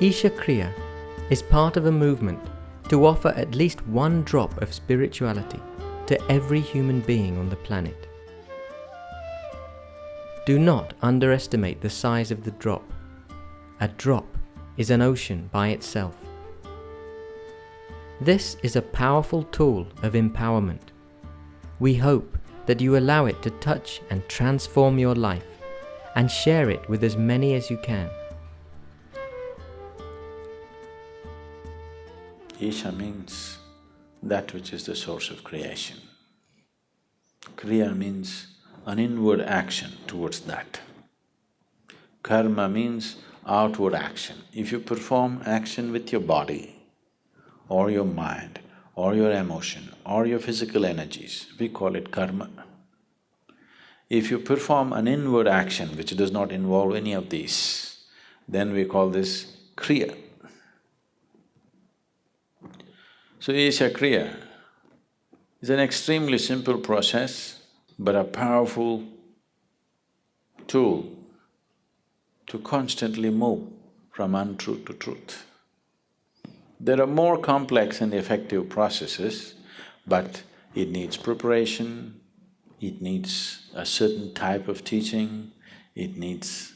Isha Kriya is part of a movement to offer at least one drop of spirituality to every human being on the planet. Do not underestimate the size of the drop. A drop is an ocean by itself. This is a powerful tool of empowerment. We hope that you allow it to touch and transform your life and share it with as many as you can. Isha means that which is the source of creation. Kriya means an inward action towards that. Karma means outward action. If you perform action with your body, or your mind, or your emotion, or your physical energies, we call it karma. If you perform an inward action which does not involve any of these, then we call this kriya. So Isha Kriya is an extremely simple process, but a powerful tool to constantly move from untruth to truth. There are more complex and effective processes, but it needs preparation, it needs a certain type of teaching, it needs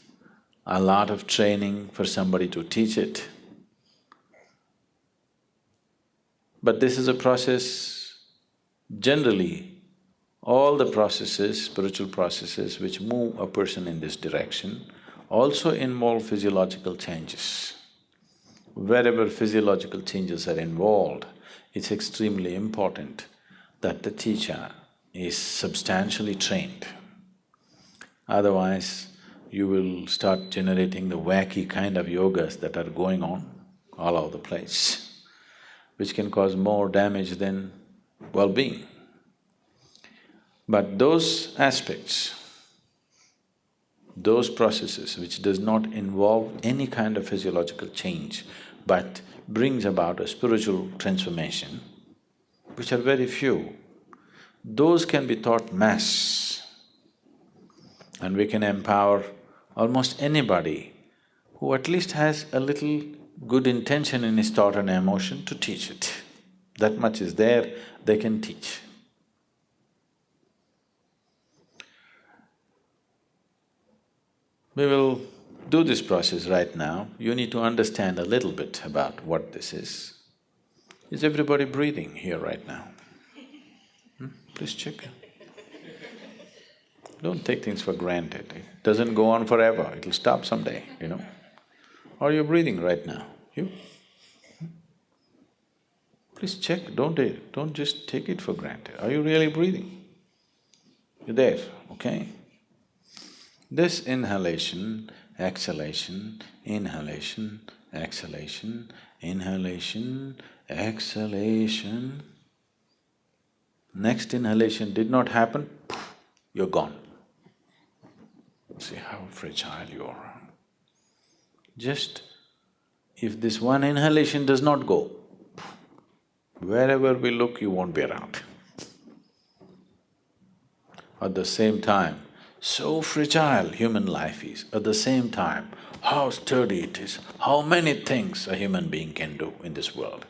a lot of training for somebody to teach it. But this is a process, generally, all the processes, spiritual processes which move a person in this direction also involve physiological changes. Wherever physiological changes are involved, it's extremely important that the teacher is substantially trained. Otherwise, you will start generating the wacky kind of yogas that are going on all over the place, which can cause more damage than well-being. But those aspects, those processes which does not involve any kind of physiological change but brings about a spiritual transformation, which are very few, those can be taught mass. And we can empower almost anybody who at least has a little good intention in his thought and emotion to teach it. That much is there, they can teach. We will do this process right now. You need to understand a little bit about what this is. Is everybody breathing here right now? Please check. Don't take things for granted. It doesn't go on forever, it'll stop someday, you know. Are you breathing right now? You? Please check, don't just take it for granted. Are you really breathing? You're there, okay? This inhalation, exhalation, inhalation, exhalation, inhalation, exhalation. Next inhalation did not happen, you're gone. See how fragile you are. Just if this one inhalation does not go, wherever we look, you won't be around. At the same time, so fragile human life is, at the same time, how sturdy it is, how many things a human being can do in this world.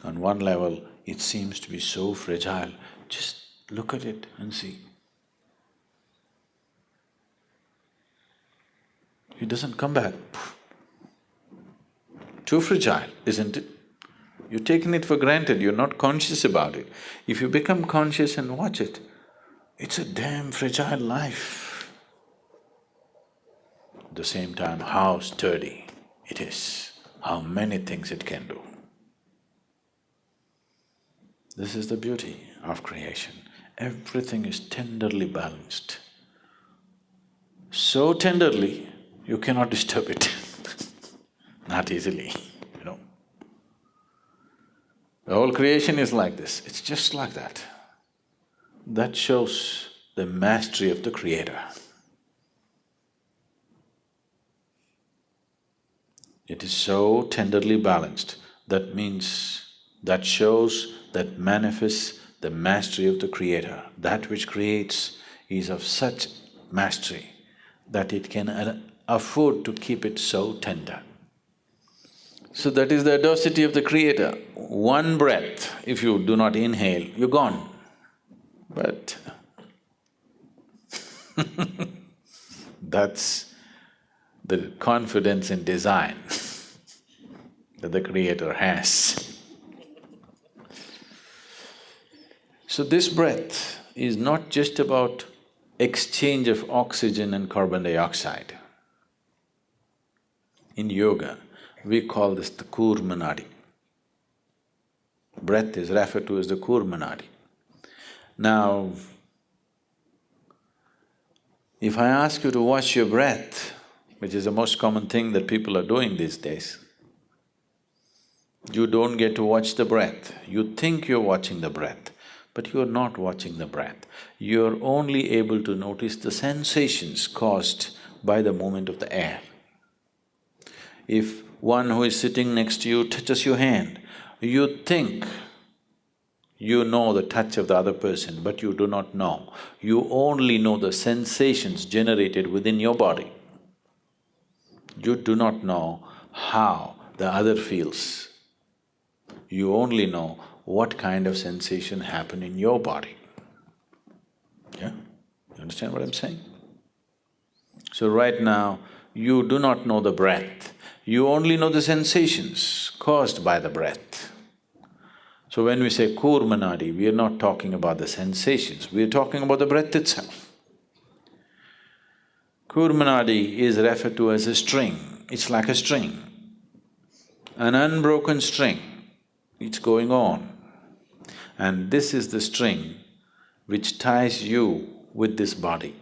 On one level, it seems to be so fragile, just look at it and see. It doesn't come back. Too fragile, isn't it? You're taking it for granted, you're not conscious about it. If you become conscious and watch it, it's a damn fragile life. At the same time, how sturdy it is, how many things it can do. This is the beauty of creation. Everything is tenderly balanced. So tenderly, you cannot disturb it not easily, you know. The whole creation is like this, it's just like that. That shows the mastery of the Creator. It is so tenderly balanced, that means, that shows, that manifests the mastery of the Creator. That which creates is of such mastery that it can afford to keep it so tender. So that is the audacity of the Creator. One breath, if you do not inhale, you're gone. But that's the confidence in design that the Creator has. So this breath is not just about exchange of oxygen and carbon dioxide. In yoga, we call this the Kurmanadi. Breath is referred to as the Kurmanadi. Now, if I ask you to watch your breath, which is the most common thing that people are doing these days, you don't get to watch the breath. You think you're watching the breath, but you're not watching the breath. You're only able to notice the sensations caused by the movement of the air. If one who is sitting next to you touches your hand, you think you know the touch of the other person, but you do not know. You only know the sensations generated within your body. You do not know how the other feels. You only know what kind of sensation happened in your body. Yeah? You understand what I'm saying? So right now, you do not know the breath, you only know the sensations caused by the breath. So when we say Kurmanadi, we are not talking about the sensations, we are talking about the breath itself. Kurmanadi is referred to as a string, it's like a string, an unbroken string, it's going on. And this is the string which ties you with this body.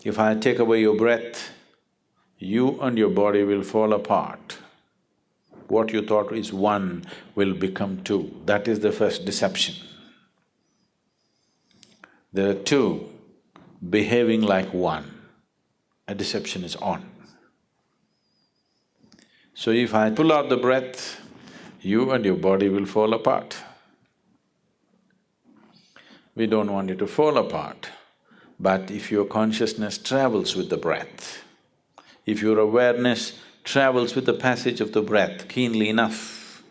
If I take away your breath, you and your body will fall apart. What you thought is one will become two, that is the first deception. There are two behaving like one, a deception is on. So if I pull out the breath, you and your body will fall apart. We don't want you to fall apart, but if your consciousness travels with the breath, if your awareness travels with the passage of the breath keenly enough,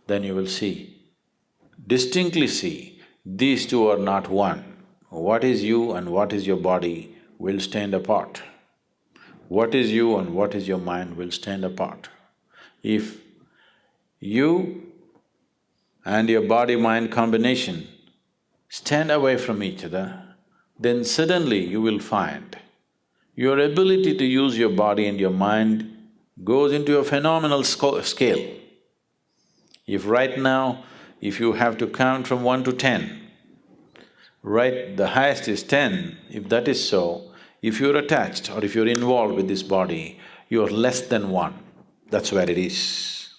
then you will see, distinctly see, these two are not one. What is you and what is your body will stand apart. What is you and what is your mind will stand apart. If you and your body-mind combination stand away from each other, then suddenly you will find your ability to use your body and your mind goes into a phenomenal scale. If right now, if you have to count from 1 to 10, right, the highest is 10, if that is so, if you're attached or if you're involved with this body, you're less than 1, that's where it is.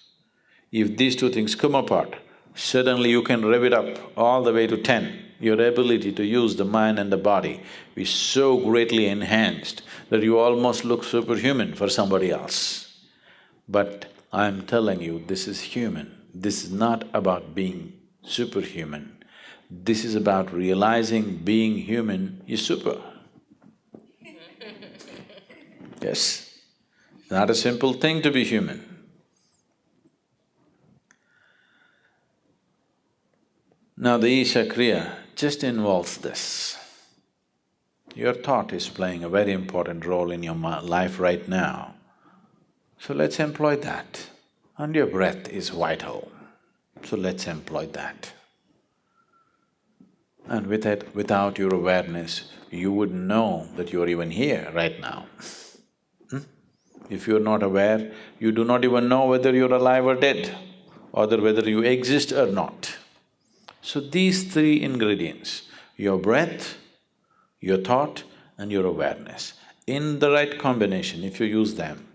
If these two things come apart, suddenly you can rev it up all the way to 10. Your ability to use the mind and the body is so greatly enhanced that you almost look superhuman for somebody else. But I'm telling you, this is human. This is not about being superhuman. This is about realizing being human is super. Yes, not a simple thing to be human. Now the Isha Kriya just involves this. Your thought is playing a very important role in your life right now. So let's employ that. And your breath is vital, so let's employ that. And without your awareness, you wouldn't know that you're even here right now. If you're not aware, you do not even know whether you're alive or dead, or whether you exist or not. So these three ingredients, your breath, your thought and your awareness, in the right combination, if you use them,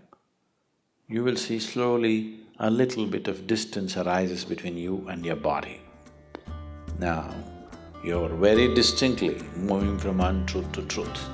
you will see slowly a little bit of distance arises between you and your body. Now, you're very distinctly moving from untruth to truth.